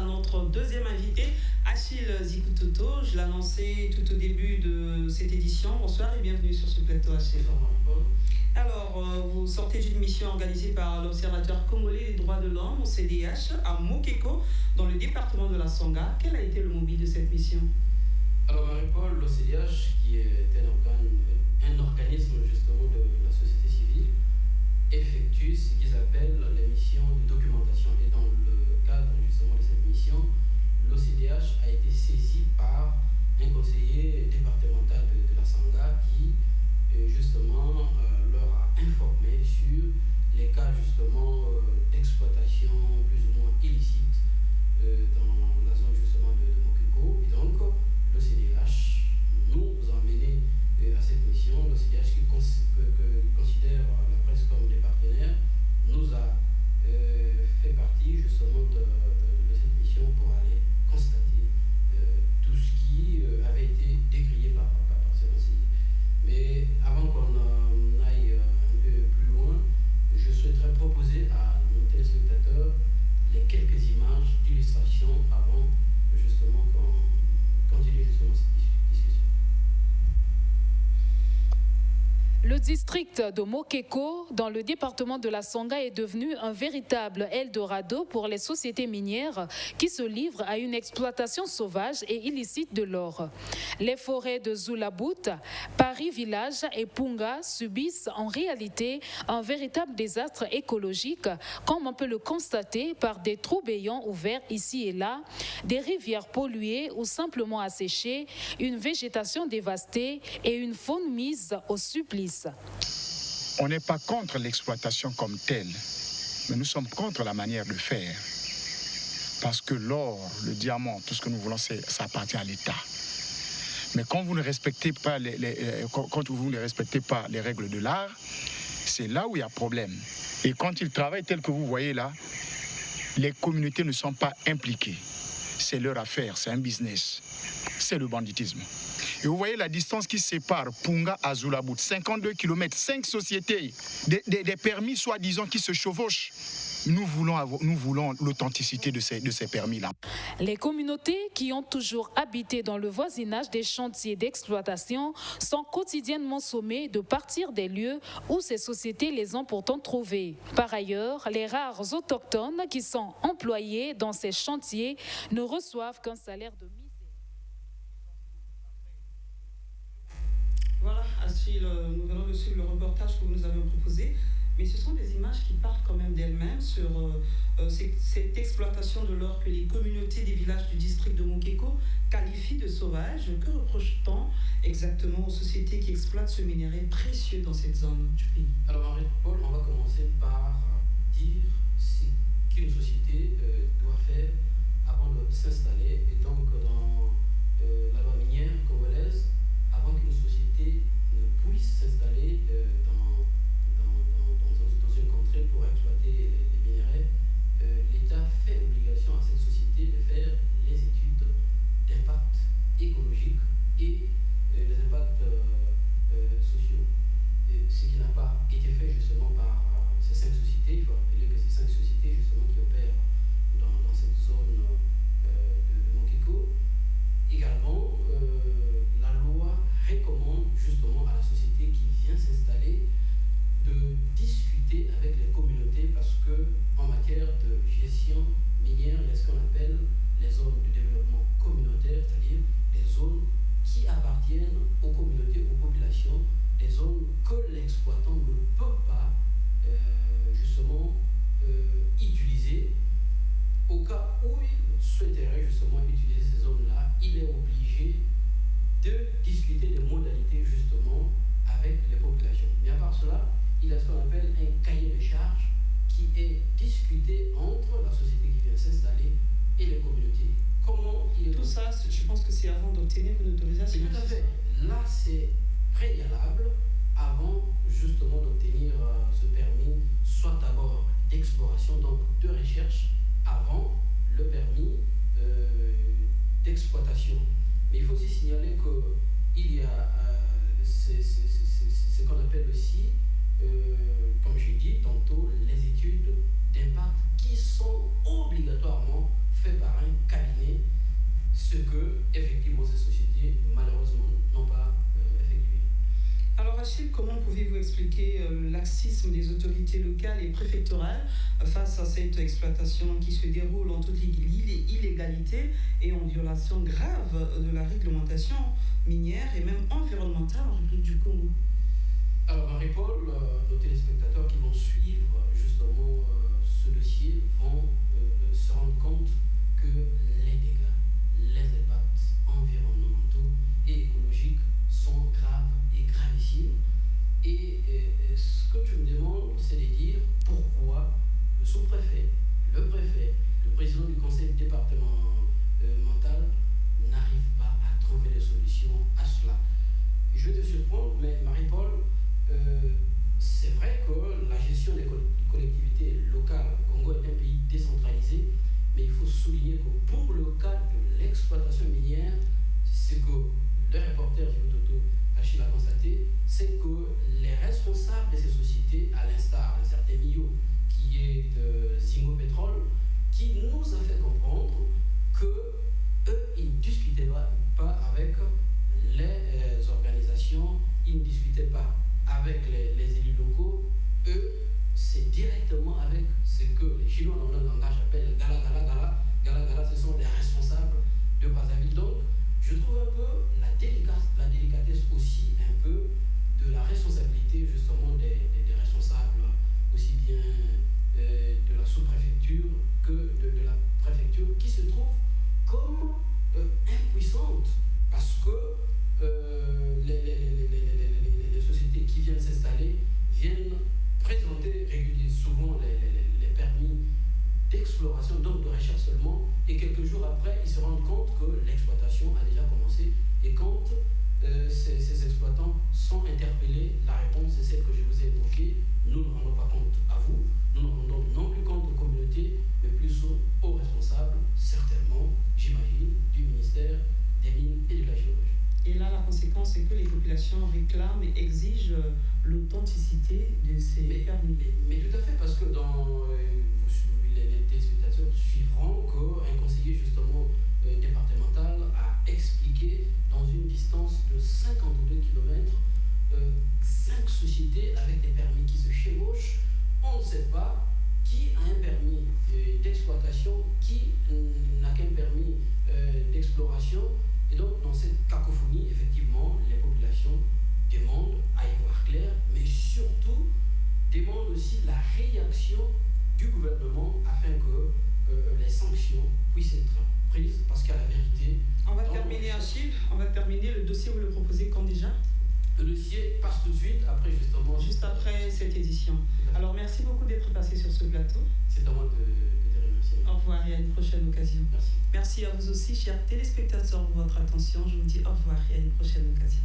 notre deuxième invité, Achille Zikutoto. Je l'annonçais tout au début de cette édition. Bonsoir et bienvenue sur ce plateau, Achille. Alors, vous sortez d'une mission organisée par l'Observatoire congolais des droits de l'homme, au CDH, à Mokeko, dans le département de la Sangha. Quel a été le mobile de cette mission? Alors, Marie-Paul, l'OCDH, qui est un organisme justement de la société civile, effectue ce qu'ils appellent les missions de documentation. Et dans le cadre justement de cette mission, l'OCDH a été saisi par un conseiller départemental de la Sangha qui justement leur a informé sur les cas justement d'exploitation plus ou moins illicite dans la zone justement de Mokeko. Et donc l'OCDH nous a emmenés à cette mission. L'OCDH qui considère la presse comme des partenaires nous a fait partie justement de cette mission pour aller constater tout ce qui avait été décrié par ce conseiller. Mais avant qu'on aille un peu plus loin, je souhaiterais proposer à nos téléspectateurs les quelques images d'illustration avant justement qu'on continue justement cette discussion. Le district de Mokeko, dans le département de la Sangha, est devenu un véritable Eldorado pour les sociétés minières qui se livrent à une exploitation sauvage et illicite de l'or. Les forêts de Zulabout, Paris Village et Punga subissent en réalité un véritable désastre écologique, comme on peut le constater par des trous béants ouverts ici et là, des rivières polluées ou simplement asséchées, une végétation dévastée et une faune mise au supplice. On n'est pas contre l'exploitation comme telle, mais nous sommes contre la manière de faire. Parce que l'or, le diamant, tout ce que nous voulons, ça appartient à l'État. Mais quand vous ne respectez pas les règles de l'art, c'est là où il y a problème. Et quand ils travaillent tel que vous voyez là, les communautés ne sont pas impliquées. C'est leur affaire, c'est un business. C'est le banditisme. Et vous voyez la distance qui sépare Punga à Zulabout, 52 km, 5 sociétés, des permis soi-disant qui se chevauchent. Nous voulons l'authenticité de ces permis-là. Les communautés qui ont toujours habité dans le voisinage des chantiers d'exploitation sont quotidiennement sommées de partir des lieux où ces sociétés les ont pourtant trouvés. Par ailleurs, les rares autochtones qui sont employés dans ces chantiers ne reçoivent qu'un salaire de misère. Voilà, Achille, nous venons de suivre le reportage que vous nous avez proposé, mais ce sont des images qui parlent quand même d'elles-mêmes sur cette exploitation de l'or que les communautés des villages du district de Mokeko qualifient de sauvage. Que reproche-t-on exactement aux sociétés qui exploitent ce minerai précieux dans cette zone du pays? Alors Marie-Paul, on va commencer par dire ce qu'une société doit faire avant de s'installer. Et donc dans la loi minière congolaise, avant qu'une société ne puisse s'installer dans une contrée pour exploiter les minéraux, l'État fait obligation à cette société de faire les études d'impact écologique et des impacts sociaux. Et ce qui n'a pas été fait justement par ces 5 sociétés. Il faut rappeler que ces 5 sociétés justement qui opèrent dans cette zone de Mokeko. Également, la loi recommande justement à la société qui vient s'installer de discuter avec les communautés parce que en matière de gestion minière, il y a ce qu'on appelle les zones de développement communautaire, c'est-à-dire des zones qui appartiennent aux communautés, aux populations, des zones que l'exploitant ne peut pas justement utiliser. Au cas où il souhaiterait justement utiliser ces zones-là, il est obligé de discuter des modalités justement avec les populations. Mais à part cela, il y a ce qu'on appelle un cahier de charges qui est discuté entre la société qui vient s'installer et les communautés. Comment il est Tout ça, je pense que c'est avant d'obtenir une autorisation. Tout à fait. Là, c'est préalable avant justement d'obtenir ce permis, soit d'abord d'exploration, donc de recherche, avant le permis d'exploitation. Mais il faut aussi signaler qu'il y a ce qu'on appelle aussi, comme j'ai dit tantôt, les études d'impact qui sont obligatoirement faites par un ce que, effectivement, ces sociétés, malheureusement, n'ont pas effectué. Alors Achille, comment pouvez-vous expliquer le laxisme des autorités locales et préfectorales face à cette exploitation qui se déroule en toute illégalité et en violation grave de la réglementation minière et même environnementale en République du Congo? Alors Marie-Paul, nos téléspectateurs qui vont suivre justement ce dossier vont se rendre compte que les dégâts, les impacts environnementaux et écologiques sont graves et gravissimes. Et ce que tu me demandes, c'est de dire pourquoi le sous-préfet, le préfet, le président du conseil départemental n'arrivent pas à trouver des solutions à cela. Je vais te surprendre, mais Marie-Paul, c'est vrai que la gestion des collectivités locales au Congo est un pays décentralisé, mais il faut souligner que pour le cas de l'exploitation minière, ce que le reporter Jikototo Achille a constaté, c'est que les responsables de ces sociétés, à l'instar d'un certain Mio qui est de Zingo Pétrole, qui nous a fait comprendre que eux, ils ne discutaient pas avec les organisations, ils ne discutaient pas avec les élus locaux. Eux, c'est directement avec ce que les Chinois dans leur langage appellent Gala, ce sont des responsables de Brazzaville. Donc, je trouve un peu la délicatesse aussi un peu de la responsabilité justement des responsables aussi bien de la sous-préfecture que de la préfecture qui se trouve comme impuissante parce que les sociétés qui viennent s'installer viennent présenter régulièrement souvent les permis d'exploration, donc de recherche seulement, et quelques jours après, ils se rendent compte que l'exploitation a déjà commencé. Et quand ces exploitants sont interpellés, la réponse est celle que je vous ai évoquée. Nous ne rendons pas compte à vous, nous ne rendons non plus compte aux communautés, mais plus aux responsables, certainement, j'imagine, du ministère des Mines et de la Géologie. Et là, la conséquence, c'est que les populations réclament et exigent l'authenticité de ces permis. Mais tout à fait, parce que les téléspectateurs suivront qu'un conseiller justement départemental a expliqué dans une distance de 52 km 5 sociétés avec des permis qui se chevauchent. On ne sait pas qui a un permis d'exploitation, qui n'a qu'un permis d'exploration. Et donc, dans cette cacophonie, effectivement, les populations demandent à y voir clair, mais surtout demandent aussi la réaction du gouvernement afin que les sanctions puissent être prises, parce qu'à la vérité... On va terminer, Achille. On va terminer. Le dossier, vous le proposez quand déjà? Le dossier passe tout de suite, après justement... Juste après cette édition. Alors, merci beaucoup d'être passé sur ce plateau. C'est à moi de te remercier. Au revoir et à une prochaine occasion. Merci. Merci à vous aussi, chers téléspectateurs, pour votre attention. Je vous dis au revoir et à une prochaine occasion.